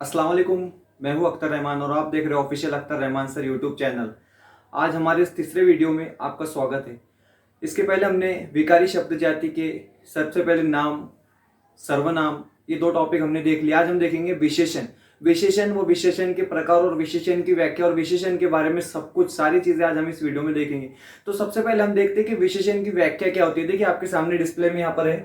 अस्सलाम वालेकुम। मैं हूं अख्तर रहमान और आप देख रहे हो official Akhtar Rahman sir YouTube channel. आज हमारे इस तीसरे वीडियो में आपका स्वागत है। इसके पहले हमने विकारी शब्द जाति के सबसे पहले नाम, सर्वनाम, ये दो टॉपिक हमने देख लिया। आज हम देखेंगे विशेषण। विशेषण व विशेषण के प्रकार और विशेषण की व्याख्या और विशेषण के बारे में सब कुछ सारी चीजें आज हम इस वीडियो में देखेंगे। तो सबसे पहले हम देखते हैं कि विशेषण की व्याख्या क्या होती है। देखिए आपके सामने डिस्प्ले में यहाँ पर है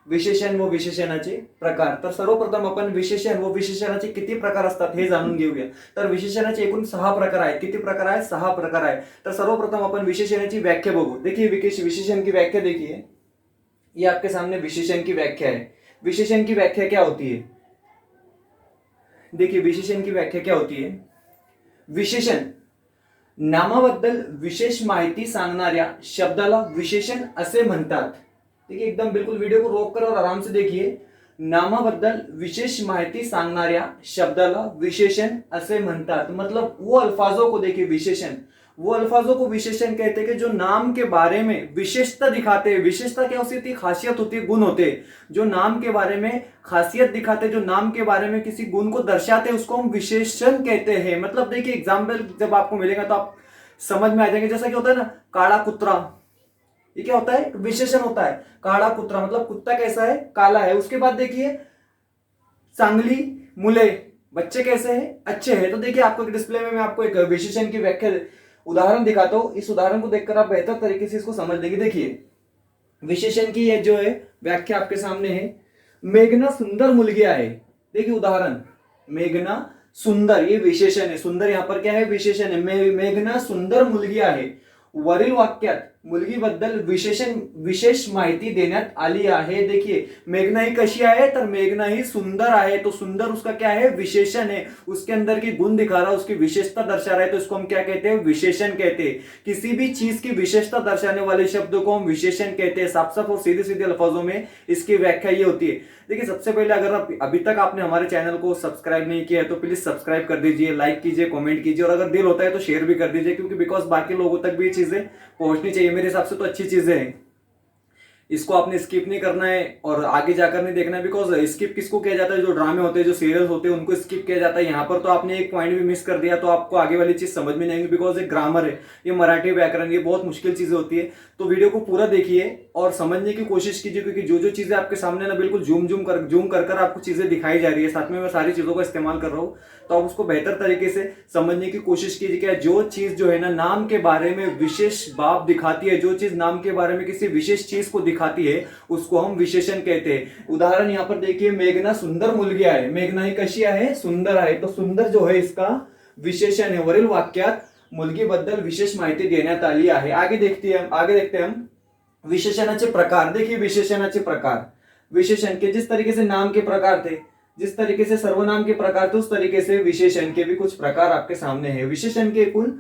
विशेषण व विशेषणाचे प्रकार। तर सर्वप्रथम आपण विशेषण व विशेषणाचे किती प्रकार असतात हे जाणून घेऊया। तर विशेषणाचे एकूण 6 प्रकार आहेत। किती प्रकार आहेत? 6 प्रकार आहेत। तर सर्वप्रथम आपण विशेषणाची व्याख्या बघू। देखिए विशेषण की व्याख्या देखिए, ये आपके सामने विशेषण की व्याख्या है। विशेषण की व्याख्या क्या होती है? देखिए विशेषण की व्याख्या क्या होती है? विशेषण नामाबद्दल विशेष माहिती सांगणाऱ्या शब्दाला विशेषण असे म्हणतात। देखिए एकदम बिल्कुल वीडियो को रोक कर और आराम से देखिए। नामाबद्दल विशेष माहिती सांगणाऱ्या शब्दाला विशेषण असे म्हणतात। मतलब वो अल्फाजों को देखिए विशेषण, वो अल्फाजों को विशेषण कहते हैं कि जो नाम के बारे में विशेषता दिखाते हैं। विशेषता क्या होती है? खासियत होती है, गुण होते हैं। जो नाम के बारे में खासियत दिखाते हैं, जो नाम के बारे में किसी गुण को दर्शाते हैं, उसको हम विशेषण कहते हैं। मतलब देखिए एग्जाम्पल जब आपको मिलेगा तो आप समझ में आ जाएंगे। जैसा कि होता है ना काला कुत्रा, ये क्या होता है? विशेषण होता है। काला कुत्रा मतलब कुत्ता कैसा है? काला है। उसके बाद देखिए चांगली मुले, बच्चे कैसे हैं? अच्छे हैं। तो देखिए आपको डिस्प्ले में मैं आपको एक विशेषण की व्याख्या उदाहरण दिखाता हूं। इस उदाहरण को देखकर आप बेहतर तरीके से इसको समझ लेंगे। देखिए विशेषण की ये जो है व्याख्या आपके सामने है। मेघना सुंदर मुलगी आहे। देखिए उदाहरण, मेघना सुंदर, ये विशेषण है। सुंदर यहां पर क्या है? विशेषण है। मेघना सुंदर मुलगी आहे। वरील वाक्यात मुलगीबद्दल विशेष माहिती देण्यात आली आहे। देखिए मेघना ही कशी आहे? तर मेघना ही सुंदर आहे। तो सुंदर उसका क्या है? विशेषण है। उसके अंदर की गुण दिखा रहा है, उसकी विशेषता दर्शा रहा है, तो इसको हम क्या कहते हैं? विशेषण कहते हैं। किसी भी चीज की विशेषता दर्शाने वाले शब्द को हम विशेषण कहते हैं। साफ साफ और सीधे सीधे अल्फाजों में इसकी व्याख्या ये होती है। देखिए सबसे पहले अगर आप अभी तक आपने हमारे चैनल को सब्सक्राइब नहीं किया है तो प्लीज सब्सक्राइब कर दीजिए, लाइक कीजिए, कमेंट कीजिए और अगर दिल होता है तो शेयर भी कर दीजिए, क्योंकि बिकॉज बाकी लोगों तक भी ये चीजें पहुंचनी चाहिए। मेरे हिसाब से तो अच्छी चीजें हैं, इसको आपने स्किप नहीं करना है और आगे जाकर नहीं देखना है। बिकॉज स्किप किसको किया जाता है? जो ड्रामे होते हैं, जो सीरियल होते हैं, उनको स्किप किया जाता है। यहाँ पर तो आपने एक पॉइंट भी मिस कर दिया तो आपको आगे वाली चीज समझ में नहीं आएगी। बिकॉज ये ग्रामर है, ये मराठी व्याकरण, ये बहुत मुश्किल चीजें होती है। तो वीडियो को पूरा देखिए और समझने की कोशिश कीजिए, क्योंकि जो जो चीजें आपके सामने ना बिल्कुल जूम कर आपको चीजें दिखाई जा रही है, साथ में मैं सारी चीजों का इस्तेमाल कर रहा हूँ, तो आप उसको बेहतर तरीके से समझने की कोशिश कीजिए। क्या जो चीज जो है ना नाम के बारे में विशेष बात दिखाती है, जो चीज नाम के बारे में किसी विशेष चीज को दिखाती है, उसको हम विशेषण कहते हैं। उदाहरण यहां पर देखिए, मेघना सुंदर मुलगी आहे। मेघना ही कशी आहे? सुंदर आहे। तो सुंदर जो है इसका विशेषण है। वरील वाक्यात मुलगीबद्दल विशेष माहिती देण्यात आली आहे। आगे देखते हैं हम विशेषणाचे प्रकार। देखिए विशेषणाचे प्रकार, विशेषण के जिस तरीके से नाम के प्रकार थे, जिस तरीके से सर्वनाम के प्रकार थे, उस तरीके से विशेषण के भी कुछ प्रकार आपके सामने हैं। विशेषण के कुल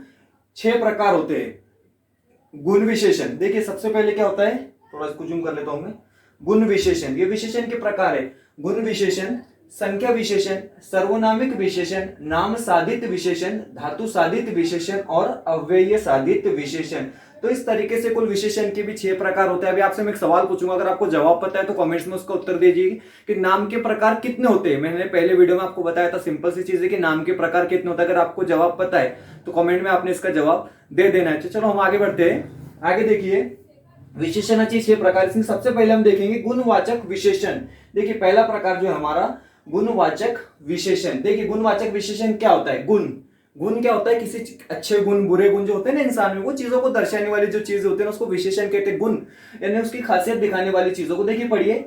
6 प्रकार होते हैं। गुण विशेषण, देखिए सबसे पहले क्या होता है, थोड़ा इसको जूम कर लेता हूं मैं। गुण विशेषण, ये विशेषण के प्रकार है। गुण विशेषण, संख्या विशेषण, सर्वनामिक विशेषण, नाम साधित विशेषण, धातु साधित विशेषण और अव्यय साधित विशेषण। तो इस तरीके से कुल विशेषण के भी 6 प्रकार होते हैं। अभी आपसे मैं एक सवाल पूछूंगा, अगर आपको जवाब पता है तो कमेंट्स में उसका उत्तर दीजिए कि नाम के प्रकार कितने होते हैं। मैंने पहले वीडियो में आपको बताया था, सिंपल सी चीज है कि नाम के प्रकार कितने होते हैं। अगर आपको जवाब पता है तो कमेंट में आपने इसका जवाब दे देना है। चलो हम आगे बढ़ते हैं। आगे देखिए विशेषणाचे 6 प्रकार। इसमें सबसे पहले हम देखेंगे गुणवाचक विशेषण। देखिए पहला प्रकार जो है हमारा गुणवाचक विशेषण। देखिए गुणवाचक विशेषण क्या होता है? गुण, गुण क्या होता है? किसी अच्छे गुण, बुरे गुण जो होते हैं ना इंसान में, वो चीजों को दर्शाने वाली जो चीजें होती है ना उसको विशेषण कहते हैं। गुण यानी उसकी खासियत दिखाने वाली चीजों को। देखिए पढ़िए,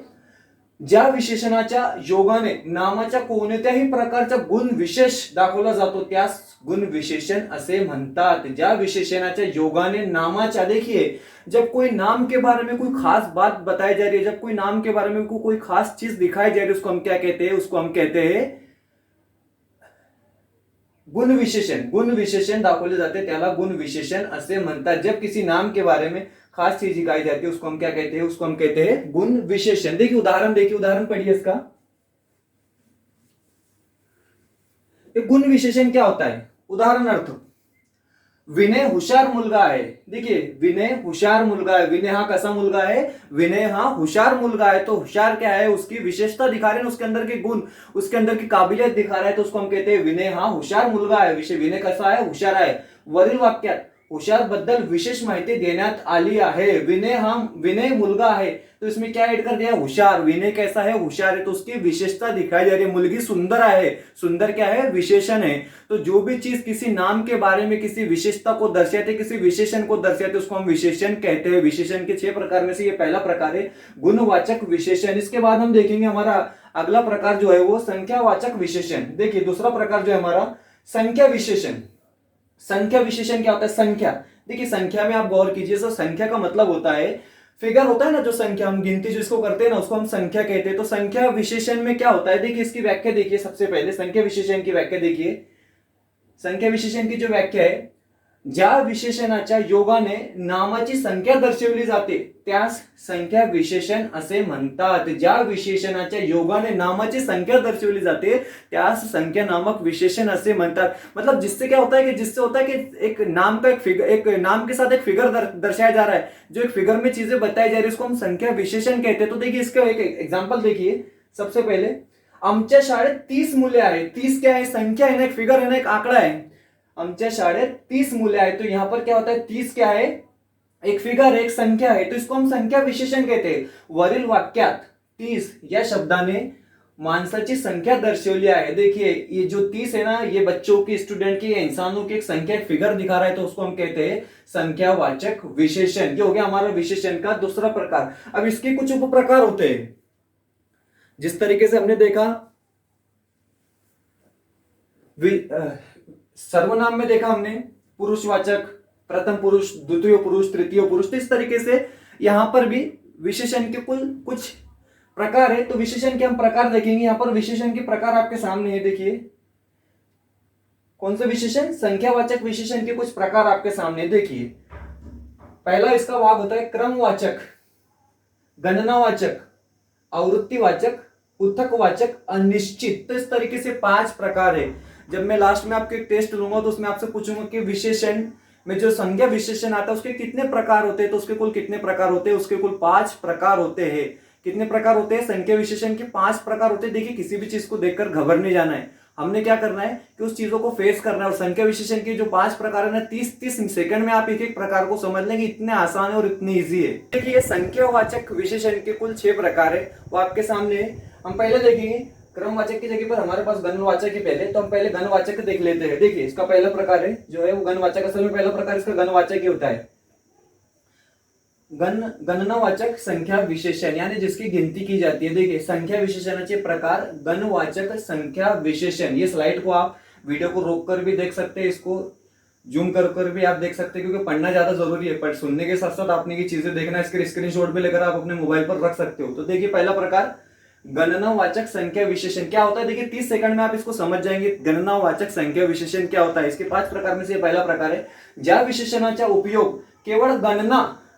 ज्या विशेषणाच्या योगाने नामाच्या कोणत्याही प्रकारचा गुण विशेष दाखवला जातो त्यास गुण विशेषण असे म्हणतात। ज्या विशेषणाच्या योगाने नामाच्या, देखिए जब कोई नाम के बारे में कोई खास बात बताई जा रही है, जब कोई नाम के बारे में कोई खास चीज दिखाई जा रही है, उसको हम क्या कहते हैं? उसको हम कहते हैं गुण विशेषण। गुण विशेषण दाखवले जाते त्याला गुण विशेषण असे म्हणतात। जब किसी नाम के बारे में खास चीज दिखाई जाती है उसको हम क्या कहते हैं? उसको हम कहते हैं गुण विशेषण। देखिए उदाहरण, देखिए उदाहरण पढ़िए इसका। गुण विशेषण क्या होता है? उदाहरण अर्थ, विनय हुशार मुलगा आहे. देखिए विनय हुशार मुलगा है. विनय हा कसा मुलगा है? विनय हा हुशार मुलगा है. तो हुशार क्या है? उसकी विशेषता दिखा रहे हैं, उसके अंदर के गुण, उसके अंदर की काबिलियत दिखा रहा है, तो उसको हम कहते हैं विनय हा हुशार मुलगा आहे. विषय विनय कसा आहे? हुशार आहे. वरील वाक्यात हुशार बद्दल विशेष माहिती देण्यात आली आहे. विनय मुलगा आहे, तो इसमें क्या ऐड कर दिया? हुशार. विनय कैसा है? हुशार है, तो उसकी विशेषता दिखाई जा रही है. मुलगी सुंदर है. सुंदर क्या है? विशेषण है. तो जो भी चीज किसी नाम के बारे में किसी विशेषता को दर्शाते, किसी विशेषण को दर्शाते, उसको हम विशेषण कहते हैं. विशेषण के 6 प्रकार में से ये पहला प्रकार है, गुणवाचक विशेषण. इसके बाद हम देखेंगे हमारा अगला प्रकार जो है वो संख्यावाचक विशेषण. देखिए दूसरा प्रकार जो है हमारा संख्या विशेषण. संख्या विशेषण क्या होता है? संख्या. देखिए संख्या में आप गौर कीजिए, सर संख्या का मतलब होता है फिगर होता है ना, जो संख्या हम गिनती जिसको करते हैं ना, उसको हम संख्या कहते हैं. तो संख्या विशेषण में क्या होता है? देखिए इसकी व्याख्या देखिए. सबसे पहले संख्या विशेषण की व्याख्या देखिए. संख्या विशेषण की जो व्याख्या आहे, ज्या विशेषणाच्या योगाने नामाची संख्या दर्शवली जाते त्यास संख्या विशेषण असे म्हणतात. ज्या विशेषणाच्या योगाने नामाची संख्या दर्शवली जाते त्यास संख्या नामक विशेषण असे म्हणतात. मतलब जिससे क्या होता है कि जिससे होता है कि एक नाम का एक नाम के साथ एक फिगर दर्शाया जा रहा है, जो एक फिगर में चीजें बताई जा रही है, उसको हम संख्या विशेषण कहते हैं. तो देखिए इसका एक एग्जाम्पल देखिए. सबसे पहले आमच्या शाळेत 30 मुले आहेत. 30 क्या है? संख्या है ना, एक फिगर है ना, एक आंकड़ा है. आमच्या शाळेत 30 मुले आहेत. तो यहां पर क्या होता है? 30 क्या है? एक फिगर है, एक संख्या है, तो इसको हम संख्या विशेषण कहते हैं. वरील वाक्यात 30 या शब्दाने माणसाची संख्या दर्शवली आहे. देखिए ये जो 30 है ना, ये बच्चों की, स्टूडेंट की, इंसानों की एक संख्या, एक फिगर दिखा रहा है, तो उसको हम कहते हैं संख्यावाचक विशेषण. ये हो गया हमारा विशेषण का दूसरा प्रकार. अब इसके कुछ उप प्रकार होते हैं. जिस तरीके से हमने देखा सर्वनाम में देखा हमने पुरुषवाचक, प्रथम पुरुष, द्वितीय पुरुष, तृतीय पुरुष. तो इस तरीके से यहां पर भी विशेषण के कुछ प्रकार है. तो विशेषण के हम प्रकार देखेंगे. यहां पर विशेषण के प्रकार आपके सामने है. देखिए कौन से विशेषण? संख्यावाचक विशेषण के कुछ प्रकार आपके सामने. देखिए पहला इसका भाग होता है क्रमवाचक, गणनावाचक, आवृत्तिवाचक, पृथकवाचक, अनिश्चित. तो इस तरीके से 5 प्रकार है. जब मैं लास्ट में आपके टेस्ट लूंगा तो उसमें आपसे पूछूंगा कि विशेषण में जो संज्ञा विशेषण आता है उसके कितने प्रकार होते हैं. तो उसके कुल कितने प्रकार होते हैं? उसके कुल 5 प्रकार होते हैं. कितने प्रकार होते हैं? संख्या विशेषण के 5 प्रकार होते हैं. देखिए किसी भी चीज को देखकर घबर नहीं जाना है. हमने क्या करना है कि उस चीजों को फेस करना है. और संख्या विशेषण के जो 5 प्रकार है ना, 30 सेकंड में आप एक एक प्रकार को समझ लेंगे. इतने आसान है और इतने ईजी है. देखिए संख्यावाचक विशेषण के कुल 6 प्रकार है, वो आपके सामने. हम पहले देखेंगे क्रमवाचक की जगह पर हमारे पास गणवाचक ही पहले, तो हम पहले गणवाचक देख लेते हैं. देखिए इसका पहला प्रकार है जो है वो गणवाचक. असल में पहला प्रकार इसका गणवाचक ही होता है. गणनावाचक संख्या विशेषण, यानी जिसकी गिनती की जाती है. देखिए संख्या विशेषणाचे प्रकार गणवाचक संख्या विशेषण. ये स्लाइड को आप वीडियो को रोक कर भी देख सकते हैं, इसको जूम कर भी आप देख सकते हैं, क्योंकि पढ़ना ज्यादा जरूरी है. पर सुनने के साथ साथ आपने ये चीजें देखना, इसके स्क्रीनशॉट भी लेकर आप अपने मोबाइल पर रख सकते हो. तो देखिए पहला प्रकार गणनावाचक संख्या विशेषण क्या होता है. देखिए 30 सेकंड में आप इसको समझ जाएंगे. गणनावाचक संख्या विशेषण क्या होता है. इसके 5 प्रकार में से पहला प्रकार है ज्या विशेषणाचा उपयोग केवळ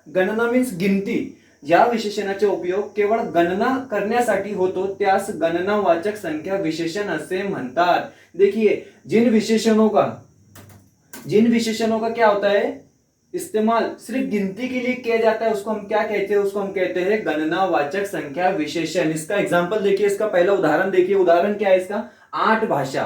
गणना मीन्स गिनती, ज्या विशेषणाचा उपयोग केवळ गणना करण्यासाठी होतो त्यास गणनावाचक संख्या विशेषण असे म्हणतात. देखिए जिन विशेषणों का क्या होता है? इस्तेमाल सिर्फ गिनती के लिए किया जाता है, उसको हम क्या कहते हैं? उसको हम कहते हैं गणनावाचक संख्या विशेषण. इसका एग्जांपल देखिए. इसका पहला उदाहरण देखिए. उदाहरण क्या है इसका? 8 भाषा.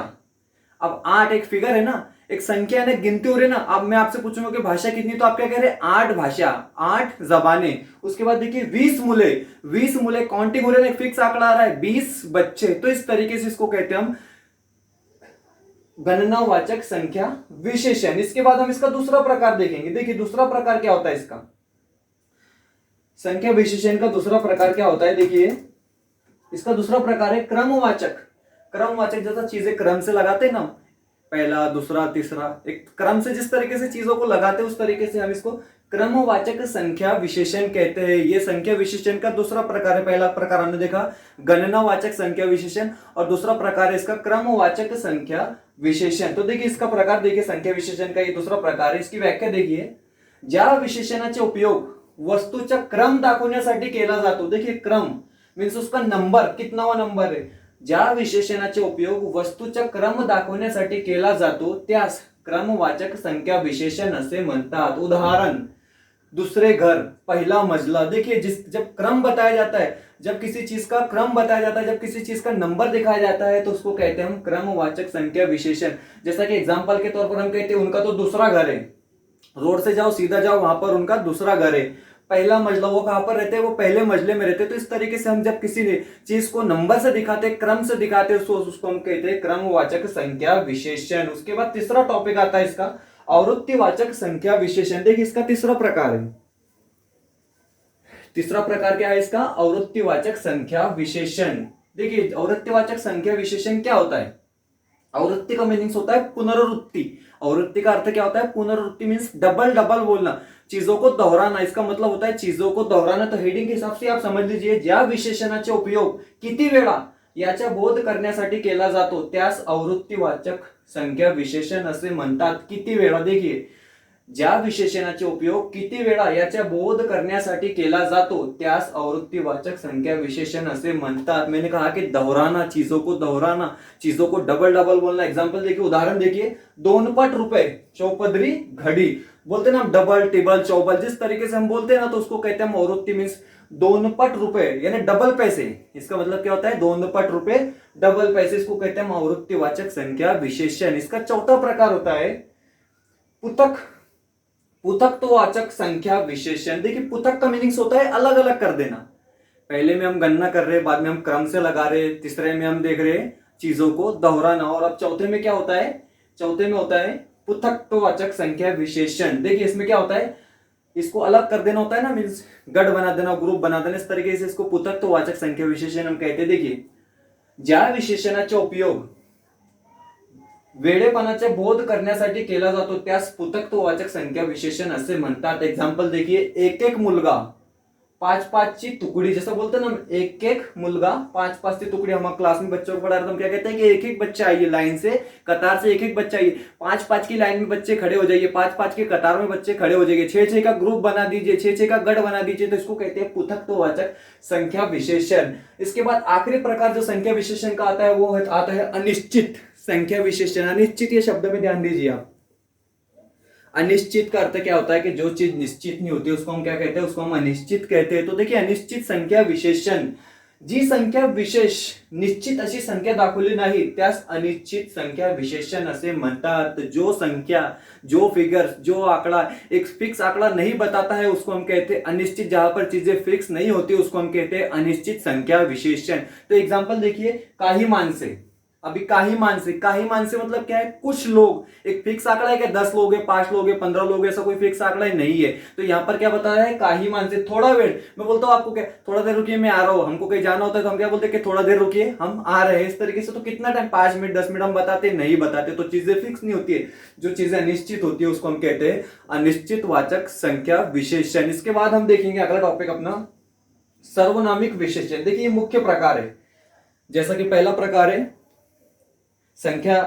अब 8 एक फिगर है ना, एक संख्या है ना, गिनती हो रही है ना. अब मैं आपसे पूछूंगा कि भाषा कितनी, तो आप क्या कह रहे हैं? 8 भाषा, 8 जबानें. उसके बाद देखिए 20 मूले काउंटिंग हो रहे हैं, एक फिक्स आंकड़ा आ रहा है, 20 बच्चे. तो इस तरीके से इसको कहते हैं हम गणनावाचक संख्या विशेषण. इसके बाद हम इसका दूसरा प्रकार देखेंगे. देखिए दूसरा प्रकार क्या होता है इसका? संख्या विशेषण का दूसरा प्रकार क्या होता है? देखिए इसका दूसरा प्रकार है क्रमवाचक. जैसा चीजें क्रम से लगाते हैं ना, पहला, दूसरा, तीसरा, एक क्रम से जिस तरीके से चीजों को लगाते हैं उस तरीके से हम इसको क्रमवाचक संख्या विशेषण कहते हैं. ये संख्या विशेषण का दूसरा प्रकार है. पहला प्रकार हमने देखा गणनावाचक संख्या विशेषण, और दूसरा प्रकार है इसका क्रमवाचक संख्या विशेषण. तो देखिए इसका प्रकार देखिए, संख्या विशेषण का ये दूसरा प्रकार है. इसकी व्याख्या देखिए. ज्या विशेषणाचे उपयोग वस्तूचा क्रम दाखवण्यासाठी केला जातो. देखिए क्रम मीन्स उसका नंबर, कितनावा नंबर है. ज्या विशेषणाचे उपयोग वस्तूचा क्रम दाखवण्यासाठी केला जातो त्यास क्रमवाचक संख्या विशेषण असे म्हणतात. उदाहरण, दूसरे घर, पहला मजला. देखिए जब क्रम बताया जाता है, जब किसी चीज का क्रम बताया जाता है, जब किसी चीज का नंबर दिखाया जाता है तो उसको कहते हैं हम क्रमवाचक संख्या विशेषण. जैसा कि एग्जांपल के तौर पर हम कहते हैं उनका तो दूसरा घर है, रोड से जाओ सीधा जाओ वहां पर उनका दूसरा घर है. पहला मजला, वो कहां पर रहते हैं, वो पहले मजले में रहते हैं. तो इस तरीके से हम जब किसी चीज को नंबर से दिखाते, क्रम से दिखाते, उसको हम कहते हैं क्रमवाचक संख्या विशेषण. उसके बाद तीसरा टॉपिक आता है इसका आवृत्तिवाचक संख्या विशेषण. देखिए इसका तीसरा प्रकार है. तीसरा प्रकार क्या है इसका? आवृत्तिवाचक संख्या विशेषण. देखिए आवृत्तिवाचक संख्या विशेषण क्या होता है? आवृत्ति का मीनिंग्स होता है पुनरावृत्ति. आवृत्ति का अर्थ क्या होता है? पुनरावृत्ति मीन्स डबल डबल बोलना, चीजों को दोहराना. इसका मतलब होता है चीजों को दोहराना. तो हेडिंग के हिसाब से आप समझ लीजिए, ज्या विशेषणाचे उपयोग किती वेळा याचा बोध करण्यासाठी केला जातो त्यास आवृत्तिवाचक संख्या विशेषण असे म्हणतात. किती वेळा, देखिए ज्या विशेषणाचे उपयोग किती वेळा याचा बोध करण्यासाठी केला जातो त्यास आवृत्तिवाचक संख्या विशेषण असे म्हणतात. मैंने कहा कि दोहराना, चीजों को दोहराना, चीजों को डबल डबल बोलना. एग्जांपल देखिए, उदाहरण देखिए, 2 पट रुपए, चौपदरी घड़ी. बोलते हैं ना डबल टेबल चौबल, जिस तरीके से हम बोलते हैं ना तो उसको कहते हैं हम आवृत्ति. मीन्स 2 पट रुपए यानी डबल पैसे. इसका मतलब क्या होता है? 2 पट रुपए डबल पैसे. इसको कहते हैं आवृत्तिवाचक संख्या विशेषण. इसका चौथा प्रकार होता है पुथक्तवाचक संख्या विशेषण. देखिए पुथक का मीनिंग्स होता है अलग अलग कर देना. पहले में हम गणना कर रहे हैं, बाद में हम क्रम से लगा रहे, तीसरे में हम देख रहे हैं चीजों को दोहराना, और अब चौथे में क्या होता है? चौथे में होता है पुथक्तवाचक संख्या विशेषण. देखिए इसमें क्या होता है? इसको अलग कर देना होता है ना, मीन्स गढ़ बना देना, ग्रुप बना देना. इस तरीके से इसको पुथक्तवाचक संख्या विशेषण हम कहते हैं. देखिए ज्या विशेषणाचा उपयोग वेडेपणाचा बोध करण्यासाठी केला जातो त्यास पुथक्तवाचक संख्या विशेषण असे म्हणतात. एग्जांपल देखिए, एक एक मुलगा 5-5 ची टुकड़ी. जैसा बोलते हैं ना, एक एक मुलगा 5-5 की टुकड़ी. हम क्लास में बच्चों को पढ़ा रहे, हम क्या कहते हैं कि एक एक बच्चा आइए, लाइन से कतार से एक एक बच्चा आइए. 5-5 की लाइन में बच्चे खड़े हो जाइए, 5-5 की कतार में बच्चे खड़े हो जाइए, 6-6 का ग्रुप बना दीजिए, 6-6 का गढ़ बना दीजिए. तो इसको कहते हैं पुथक्तवाचक संख्या विशेषण. इसके बाद आखिरी प्रकार जो संख्या विशेषण का आता है वो आता है अनिश्चित संख्या विशेषण. अनिश्चित ये शब्द में ध्यान दीजिए आप. अनिश्चित का अर्थ क्या होता है कि जो चीज निश्चित नहीं होती उसको हम क्या कहते हैं? उसको हम अनिश्चित कहते हैं. तो देखिए अनिश्चित संख्या विशेषण, जी संख्या विशेष निश्चित अशी संख्या दाखवली नाही त्यास अनिश्चित संख्या विशेषण असे म्हणतात. जो संख्या, जो फिगर, जो आंकड़ा एक फिक्स आंकड़ा नहीं बताता है उसको हम कहते हैं अनिश्चित. जहां पर चीजें फिक्स नहीं होती उसको हम कहते हैं अनिश्चित संख्या विशेषण. तो एग्जाम्पल देखिए, काही माणसे. अभी काही मानसे मतलब क्या है? कुछ लोग. एक फिक्स आंकड़ा है कि 10 लोग है, 5 लोग है, 15 लोग है, ऐसा कोई फिक्स आंकड़ा नहीं है. तो यहां पर क्या बता रहा है? काही मानसे. थोड़ा वेळ, मैं बोलता हूं आपको क्या, थोड़ा देर रुकिए मैं आ रहा हूं. हमको कहीं जाना होता है तो हम क्या बोलते हैं कि थोड़ा देर रुकिए हम आ रहे हैं. इस तरीके से. तो कितना टाइम? 5 मिनट 10 मिनट हम बताते नहीं बताते. तो चीजें फिक्स नहीं होती है. जो चीजें अनिश्चित होती है उसको हम कहते हैं अनिश्चितवाचक संख्या विशेषण. इसके बाद हम देखेंगे अगला टॉपिक अपना सर्वनामिक विशेषण. देखिए ये मुख्य प्रकार है. जैसा कि पहला प्रकार है संख्या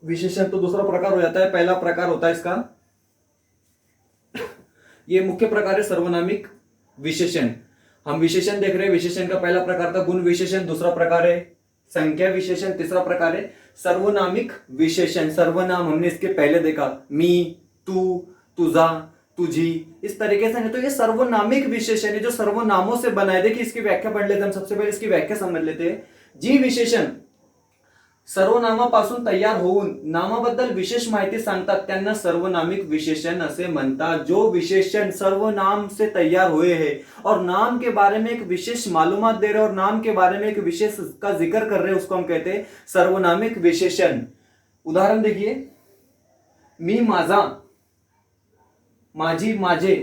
विशेषण, तो दूसरा प्रकार हो जाता है. पहला प्रकार होता है इसका, ये मुख्य प्रकार है सर्वनामिक विशेषण. हम विशेषण देख रहे हैं. विशेषण का पहला प्रकार था गुण विशेषण, दूसरा प्रकार है संख्या विशेषण, तीसरा प्रकार है सर्वनामिक विशेषण. सर्वनाम हमने इसके पहले देखा, मी, तू, तुझा, तुझी, इस तरीके से. नहीं तो ये सर्वनामिक विशेषण है जो सर्वनामों से बना है. देखिए इसकी व्याख्या पढ़ लेते हैं हम. सबसे पहले इसकी व्याख्या समझ लेते हैं. जी विशेषण सर्वनामापासून तयार होऊन नामाबद्दल विशेष माहिती सांगतात त्यांना सर्वनामिक विशेषण असे म्हणतात. जो विशेषण सर्वनाम से तैयार हुए हैं और नाम के बारे में एक विशेष मालूमात दे रहे और नाम के बारे में एक विशेष का जिक्र कर रहे हैं उसको हम कहते हैं सर्वनामिक विशेषण. उदाहरण देखिए, मी, माझा, माझी, माझे,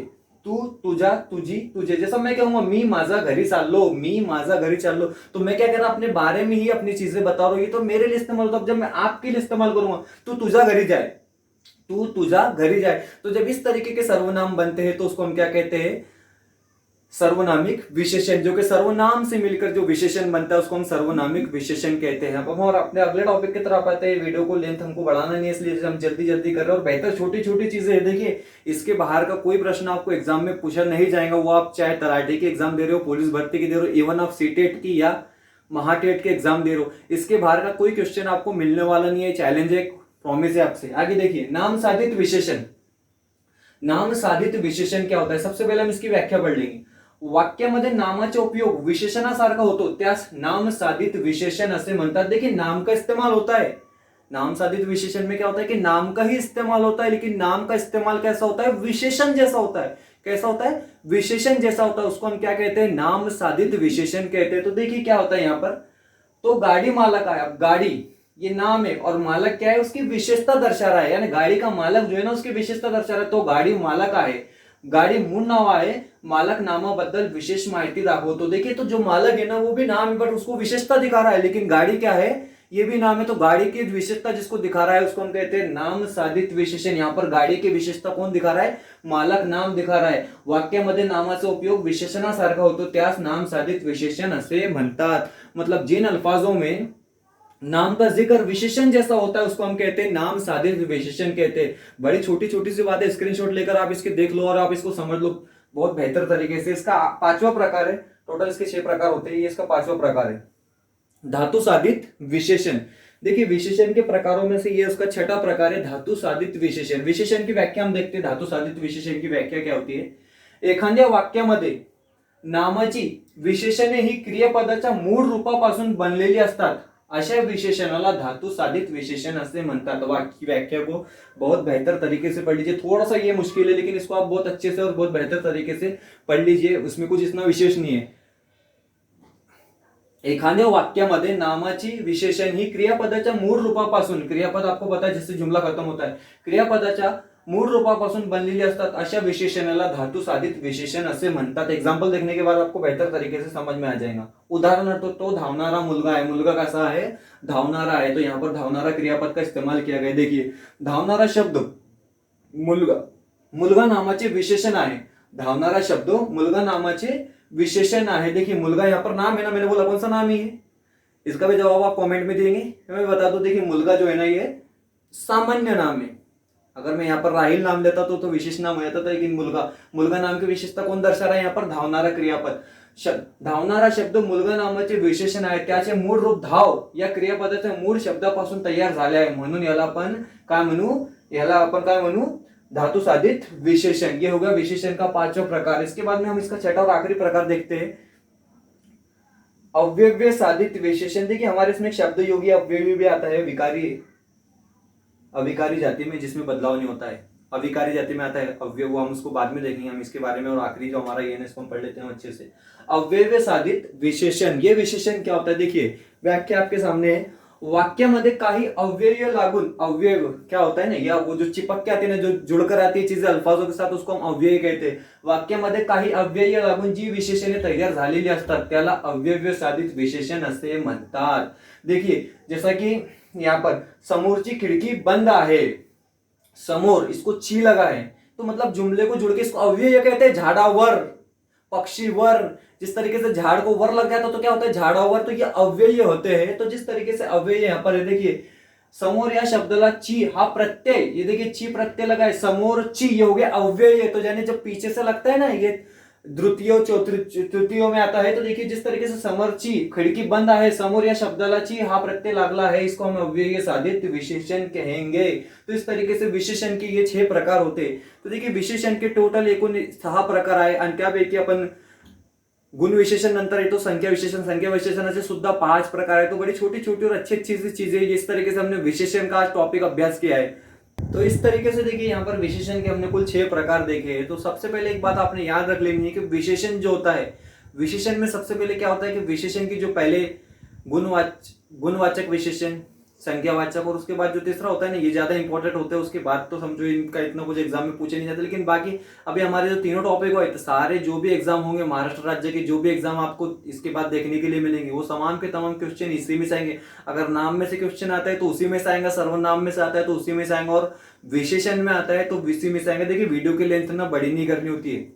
तू, तुझा, तुझी, तुझे. जैसा मैं कहूंगा मी माझा घरी चाललो, मी माझा घरी चाललो, तो मैं क्या कर रहा अपने बारे में ही अपनी चीजें बता रहा हूं. ये तो मेरे लिए इस्तेमाल होता है. जब मैं आपके लिए इस्तेमाल करूंगा, तू तुझा घरी जाए, तू तुझा घरी जाए. तो जब इस तरीके के सर्वनाम बनते हैं तो उसको हम क्या कहते हैं? सर्वनामिक विशेषण. जो कि सर्वनाम से मिलकर जो विशेषण बनता है उसको हम सर्वनामिक विशेषण कहते हैं. अब हम और अपने अगले टॉपिक की तरफ आते हैं. वीडियो को लेंथ हमको बढ़ाना नहीं है इसलिए हम जल्दी जल्दी कर रहे हैं और बेहतर छोटी छोटी चीजें हैं. देखिए इसके बाहर का कोई प्रश्न आपको एग्जाम में पूछा नहीं जाएगा. वो आप चाहे तलाटी की एग्जाम दे रहे हो, पुलिस भर्ती की दे रहे हो, इवन आप सीटेट की या महाटेट के एग्जाम दे रहे हो, इसके बाहर का कोई क्वेश्चन आपको मिलने वाला नहीं है. चैलेंज है प्रॉमिस है आपसे। आगे देखिए, नाम साधित विशेषण। नाम साधित विशेषण क्या होता है, सबसे पहले हम इसकी व्याख्या पढ़ लेंगे। वाक्यामध्ये नामाचा उपयोग विशेषणासारखा होतो त्यास नाम साधित विशेषण असे म्हणतात। देखिए नाम का इस्तेमाल होता है, नाम साधित विशेषण में क्या होता है कि नाम का ही इस्तेमाल होता है, लेकिन नाम का इस्तेमाल कैसा होता है, विशेषण जैसा होता है। कैसा होता है, विशेषण जैसा होता है, उसको हम क्या कहते हैं, नाम साधित विशेषण कहते हैं। तो देखिए क्या होता है यहाँ पर, तो गाड़ी मालक है, अब गाड़ी ये नाम है और मालक क्या है, उसकी विशेषता दर्शा रहा है, यानी गाड़ी का मालक जो है ना उसकी विशेषता दर्शा रहा है। तो गाड़ी मालक आहे, गाडी मूळ नाव आहे, मालक नामाबद्दल विशेष माहिती दाखवतो। देखिए तो जो मालक है ना वो भी नाम है बट उसको विशेषता दिखा रहा है, लेकिन गाड़ी क्या है, ये भी नाम है। तो गाड़ी की विशेषता जिसको दिखा रहा है उसको हम कहते हैं नाम साधित विशेषण। यहाँ पर गाड़ी की विशेषता कौन दिखा रहा है, मालक नाम दिखा रहा है। वाक्यामध्ये नामाचा उपयोग विशेषणासारखा होतो त्यास नाम साधित विशेषण असे म्हणतात। मतलब जिन अल्फाजों में नाम का जिक्र विशेषण जैसा होता है उसको हम कहते हैं नाम साधित विशेषण कहते हैं। बड़ी छोटी छोटी सी बातें, स्क्रीनशॉट लेकर आप इसके देख लो और आप इसको समझ लो बहुत बेहतर तरीके से। इसका 5वां प्रकार है, टोटल इसके 6 प्रकार होते हैं, ये इसका 5वां प्रकार है, धातु साधित विशेषण। देखिए विशेषण के प्रकारों में से ये उसका 6ठा प्रकार है, धातु साधित विशेषण। विशेषण की व्याख्या हम देखते हैं, धातु साधित विशेषण की व्याख्या क्या होती है। एखाद्या वाक्यामध्ये नामाची विशेषणे ही क्रियापदाच्या मूळ रूपापासून बनलेली असतात, अशा विशेषणाला धातु साधित विशेषण असे म्हणतात। वाक्य व्याख्या को बहुत बेहतर तरीके से पढ़ लीजिए। थोड़ा सा ये मुश्किल है लेकिन इसको आप बहुत अच्छे से और बहुत बेहतर तरीके से पढ़ लीजिए, उसमें कुछ इतना विशेष नहीं है। एखाद्या वाक्यामध्ये नामाची विशेषण ही क्रियापदाच्या मूळ रूपापासून, क्रियापद आपको पता है जिससे जुमला खत्म होता है, क्रियापदाच्या मूळ रूपापासून बनलेली असतात अशा विशेषणाला धातु साधित विशेषण असे म्हणतात। एग्जांपल देखने के बाद आपको बेहतर तरीके से समझ में आ जाएगा। उदाहरणार्थ तो धावनारा मुलगा है, मुलगा कैसा है, धावनारा है, तो यहाँ पर धावनारा क्रियापद का इस्तेमाल किया गया। देखिए धावनारा शब्द मुलगा, मुलगा नामाचे विशेषण आहे, धावनारा शब्द मुलगा नामाचे विशेषण आहे। देखिए मुलगा यहाँ पर नाम है ना, मैंने बोला कौन सा नाम ही है, इसका भी जवाब आप कमेंट में देंगे, मैं बता दूं। देखिए मुलगा जो है ना ये सामान्य नाम है, अगर मैं यहाँ पर राहिल नाम लेता तो विशेष नाम हो जाता था, लेकिन मुलगा, मुलगा नाम की विशेषता कौन दर्शा रहा है, यहाँ पर धावनारा क्रियापद। धावनारा शब्द मुलगा नामाचे विशेषण आहे, त्याचे मूळ रूप धाव या क्रियापदाच्या मूळ शब्दापासून तयार झाले आहे, म्हणून याला आपण काय म्हणू, धातु साधित विशेषण। ये होगा विशेषण का 5वां प्रकार। इसके बाद में हम इसका 6ठा और आखिरी प्रकार देखते हैं, अव्यव्य साधित विशेषण। देखिए हमारे इसमें शब्द योगी अव्यवी भी आता है, विकारी अविकारी जाति में जिसमें बदलाव नहीं होता है, अविकारी जाति में आता है अव्यय, वो हम उसको बाद में देखेंगे हम इसके बारे में। और आखिरी जो हमारा ये है इसको हम पढ़ लेते हैं अच्छे से, अव्यव्य साधित विशेषण। ये विशेषण क्या होता है, देखिए व्याख्या आपके सामने है। वाक्यामध्ये काही अव्यय लागून, अव्यय क्या होता है ना, या वो जो चिपक के आती है ना, जो जुड़कर आती है चीजें अल्फाजों के साथ, उसको हम अव्यय कहते हैं। वाक्यामध्ये काही अव्यय लागून जी विशेषणे तयार झालेली असतात त्याला अव्यव्य साधित विशेषण असे म्हणतात। देखिए जैसा कि यहाँ पर समोरची खिड़की बंद आहे, समोर इसको ची लगा है, तो मतलब जुमले को जुड़ के इसको अव्यय कहते हैं। झाडावर, पक्षीवर, जिस तरीके से झाड़ को वर लग जाता तो क्या होता है, झाडावर, तो ये अव्यय होते हैं। तो जिस तरीके से अव्यय यहाँ पर है, देखिए समोर या शब्दाला ची हा प्रत्यय, ये देखिए ची प्रत्यय लगा है, समोर ची, ये हो गया अव्यय। तो यानी जब पीछे से लगता है ना, ये द्वितीय तृतीय में आता है, तो देखिए जिस तरीके से समोर ची, खिड़की बंद है, समोर या शब्दाला ची हा प्रत्यय लागला है, इसको हम अव्यय साधित विशेषण कहेंगे। तो इस तरीके से विशेषण के ये 6 प्रकार होते। तो देखिए विशेषण के टोटल एकूण 6 प्रकार आहे, आणि त्यापैकी आपण गुण विशेषण नंतर येतो संख्या विशेषण, संख्या विशेषणाचे सुद्धा 5 प्रकार है। तो बड़ी छोटी छोटी और अच्छी अच्छी सी चीजें, इस तरीके से हमने विशेषण का टॉपिक अभ्यास किया है। तो इस तरीके से देखिए यहाँ पर विशेषण के हमने कुल 6 प्रकार देखे हैं। तो सबसे पहले एक बात आपने याद रख लेनी है कि विशेषण जो होता है, विशेषण में सबसे पहले क्या होता है कि विशेषण की जो पहले गुणवाचक विशेषण, संख्यावाचक, और उसके बाद जो तीसरा होता है ना, ये ज्यादा इंपॉर्टेंट होते हैं। उसके बाद तो समझो इनका इतना कुछ एग्जाम में पूछे नहीं जाते, लेकिन बाकी अभी हमारे जो तीनों टॉपिक हुए तो सारे जो भी एग्जाम होंगे महाराष्ट्र राज्य के, जो भी एग्जाम आपको इसके बाद देखने के लिए मिलेंगे, वो तमाम के तमाम क्वेश्चन इसी में से आएंगे। अगर नाम में से क्वेश्चन आता है तो उसी में से आएगा, सर्वनाम में से आता है तो उसी में से आएगा, और विशेषण में आता है तो उसी में से आएंगे। देखिए वीडियो की लेंथ ना बड़ी नहीं करनी होती है,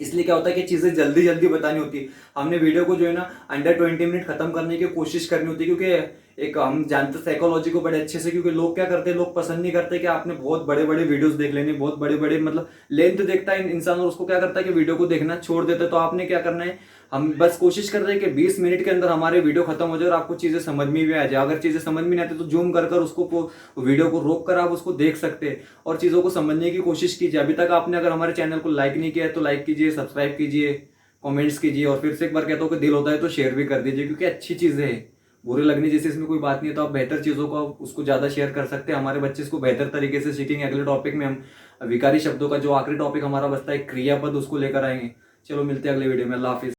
इसलिए क्या होता है कि चीजें जल्दी जल्दी बतानी होती है। हमने वीडियो को जो है ना अंडर 20 मिनट खत्म करने की कोशिश करनी होती है, क्योंकि एक हम जानते साइकोलॉजी को बड़े अच्छे से, क्योंकि लोग क्या करते हैं, लोग पसंद नहीं करते कि आपने बहुत बड़े बड़े वीडियोस देख लेने, बहुत बड़े बड़े मतलब लेंथ देखता है इंसान और उसको क्या करता है कि वीडियो को देखना छोड़ देता है। तो आपने क्या करना है, हम बस कोशिश कर रहे हैं कि 20 मिनट के अंदर हमारे वीडियो खत्म हो जाए और आपको चीजें समझ में भी आ जाए। अगर चीजें समझ में नहीं आती तो जूम कर कर उसको वीडियो को रोक कर आप उसको देख सकते हैं और चीजों को समझने की कोशिश कीजिए। अभी तक आपने अगर हमारे चैनल को लाइक नहीं किया है तो लाइक कीजिए, सब्सक्राइब कीजिए, कमेंट्स कीजिए और फिर से एक बार कहता हूँ कि दिल होता है तो शेयर भी कर दीजिए, क्योंकि अच्छी चीजें हैं। बुरे लगने जैसे इसमें कोई बात नहीं है, तो आप बेहतर चीजों को आप उसको ज्यादा शेयर कर सकते हैं। हमारे बच्चे इसको बेहतर तरीके से सीखेंगे। अगले टॉपिक में हम विकारी शब्दों का जो आखिरी टॉपिक हमारा बचता है क्रियापद, उसको लेकर आएंगे। चलो मिलते हैं अगले वीडियो में। अल्लाह हाफिज।